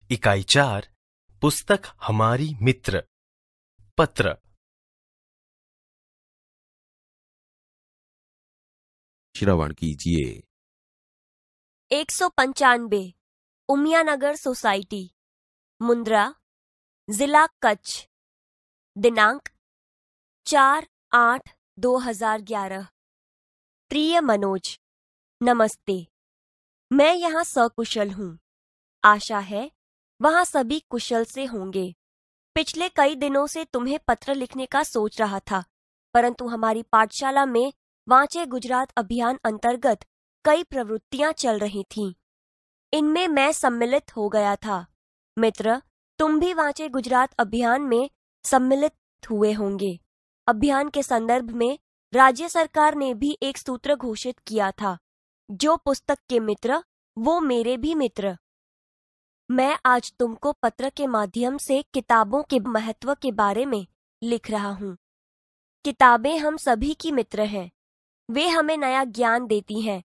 इकाई 4 पुस्तक हमारी मित्र पत्र। श्रवण कीजिए। 195 उमियानगर सोसाइटी, मुंद्रा, जिला कच्छ, दिनांक 4/8/2011। प्रिय मनोज, नमस्ते। मैं यहाँ सकुशल हूँ। आशा है वहाँ सभी कुशल से होंगे। पिछले कई दिनों से तुम्हें पत्र लिखने का सोच रहा था, परंतु हमारी पाठशाला में वांचे गुजरात अभियान अंतर्गत कई प्रवृत्तियां चल रही थीं। इनमें मैं सम्मिलित हो गया था। मित्र, तुम भी वांचे गुजरात अभियान में सम्मिलित हुए होंगे। अभियान के संदर्भ में राज्य सरकार ने भी एक सूत्र घोषित किया था, जो पुस्तक के मित्र वो मेरे भी मित्र। मैं आज तुमको पत्र के माध्यम से किताबों के महत्व के बारे में लिख रहा हूँ। किताबें हम सभी की मित्र हैं। वे हमें नया ज्ञान देती हैं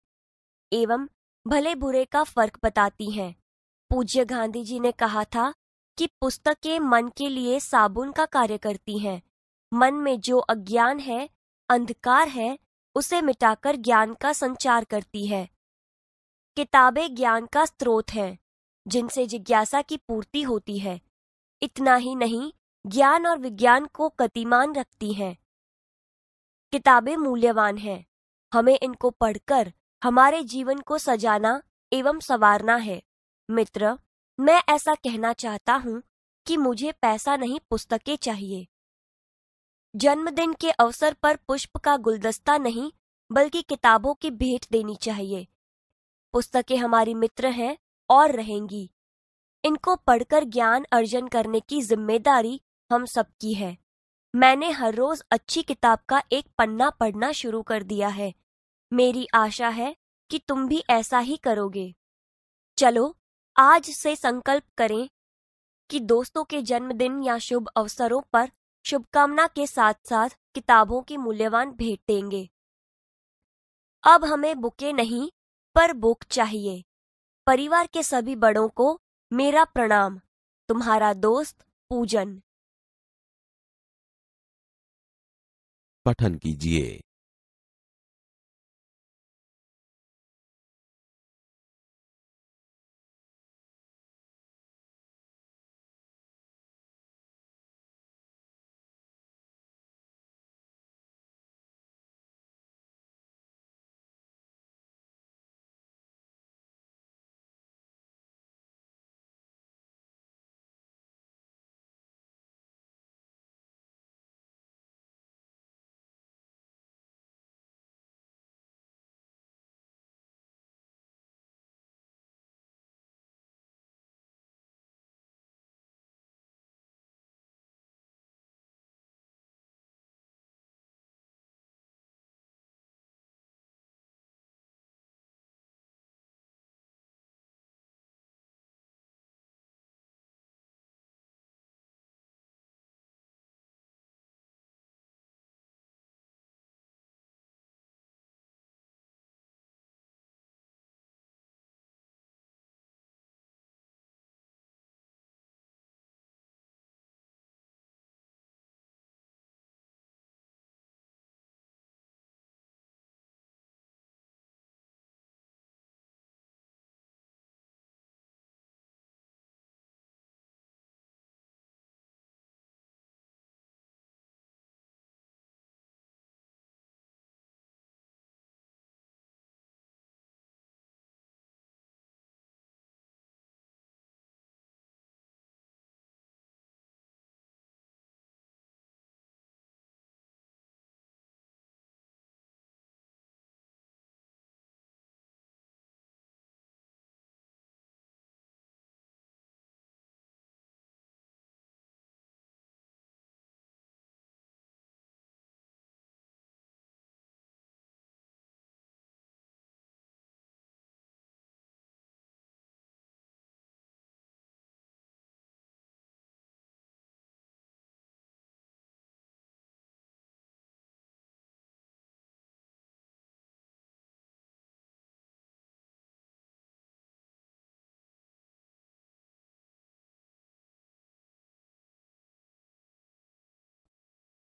एवं भले बुरे का फर्क बताती हैं। पूज्य गांधी जी ने कहा था कि पुस्तकें मन के लिए साबुन का कार्य करती हैं। मन में जो अज्ञान है, अंधकार है, उसे मिटाकर ज्ञान का संचार करती है। किताबें ज्ञान का स्रोत हैं, जिनसे जिज्ञासा की पूर्ति होती है। इतना ही नहीं, ज्ञान और विज्ञान को गतिमान रखती हैं। किताबें मूल्यवान हैं। हमें इनको पढ़कर हमारे जीवन को सजाना एवं संवारना है। मित्र, मैं ऐसा कहना चाहता हूँ कि मुझे पैसा नहीं, पुस्तकें चाहिए। जन्मदिन के अवसर पर पुष्प का गुलदस्ता नहीं, बल्कि किताबों की भेंट देनी चाहिए। पुस्तकें हमारी मित्र हैं और रहेंगी। इनको पढ़कर ज्ञान अर्जन करने की जिम्मेदारी हम सबकी है। मैंने हर रोज अच्छी किताब का एक पन्ना पढ़ना शुरू कर दिया है। मेरी आशा है कि तुम भी ऐसा ही करोगे। चलो आज से संकल्प करें कि दोस्तों के जन्मदिन या शुभ अवसरों पर शुभकामना के साथ साथ किताबों की मूल्यवान भेंट देंगे। अब हमें बुके नहीं पर बुक चाहिए। परिवार के सभी बड़ों को मेरा प्रणाम। तुम्हारा दोस्त पूजन। पठन कीजिए।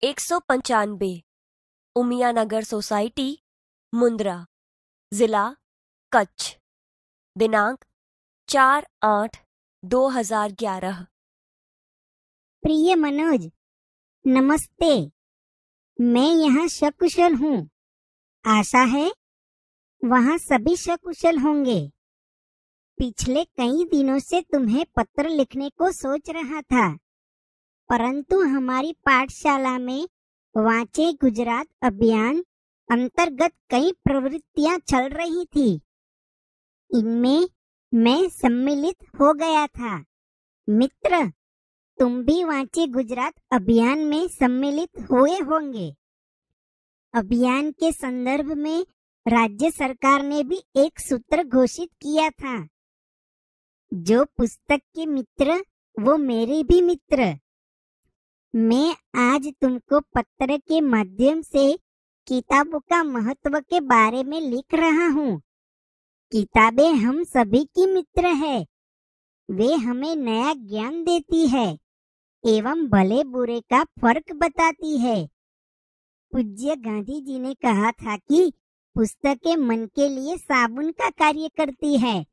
195 उमिया नगर सोसाइटी, मुंद्रा, जिला कच्छ, दिनांक 4/8/2011। प्रिय मनोज, नमस्ते। मैं यहाँ सकुशल हूँ। आशा है वहाँ सभी सकुशल होंगे। पिछले कई दिनों से तुम्हें पत्र लिखने को सोच रहा था, परंतु हमारी पाठशाला में वांचे गुजरात अभियान अंतर्गत कई प्रवृत्तियां चल रही थी। इनमें मैं सम्मिलित हो गया था। मित्र, तुम भी वांचे गुजरात अभियान में सम्मिलित हुए होंगे। अभियान के संदर्भ में राज्य सरकार ने भी एक सूत्र घोषित किया था, जो पुस्तक के मित्र वो मेरे भी मित्र। मैं आज तुमको पत्र के माध्यम से किताबों का महत्व के बारे में लिख रहा हूँ। किताबें हम सभी की मित्र है। वे हमें नया ज्ञान देती है एवं भले बुरे का फर्क बताती है। पूज्य गांधी जी ने कहा था कि पुस्तकें मन के लिए साबुन का कार्य करती है।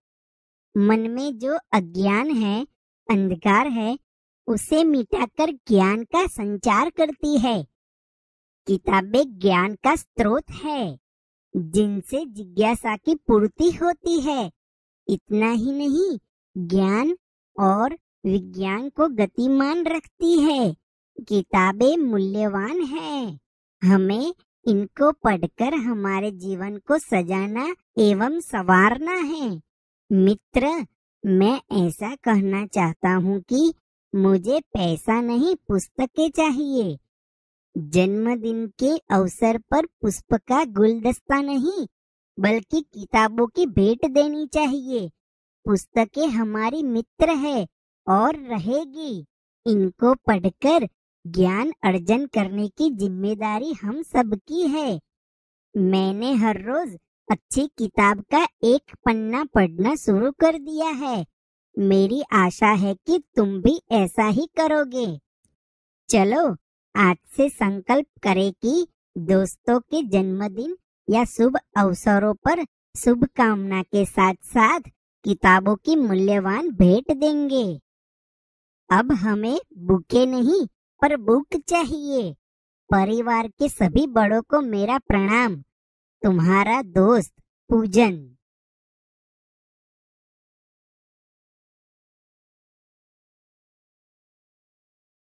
मन में जो अज्ञान है, अंधकार है, उसे मिटाकर ज्ञान का संचार करती है। किताबें ज्ञान का स्रोत है, जिनसे जिज्ञासा की पूर्ति होती है। इतना ही नहीं, ज्ञान और विज्ञान को गतिमान रखती है। किताबें मूल्यवान हैं। हमें इनको पढ़कर हमारे जीवन को सजाना एवं संवारना है। मित्र, मैं ऐसा कहना चाहता हूँ कि मुझे पैसा नहीं, पुस्तकें चाहिए। जन्मदिन के अवसर पर पुष्प का गुलदस्ता नहीं, बल्कि किताबों की भेंट देनी चाहिए। पुस्तकें हमारी मित्र है और रहेगी। इनको पढ़कर ज्ञान अर्जन करने की जिम्मेदारी हम सबकी है। मैंने हर रोज अच्छी किताब का एक पन्ना पढ़ना शुरू कर दिया है। मेरी आशा है कि तुम भी ऐसा ही करोगे। चलो, आज से संकल्प करें कि दोस्तों के जन्मदिन या शुभ अवसरों पर शुभकामना के साथ साथ किताबों की मूल्यवान भेंट देंगे। अब हमें बुके नहीं पर बुक चाहिए। परिवार के सभी बड़ों को मेरा प्रणाम। तुम्हारा दोस्त पूजन।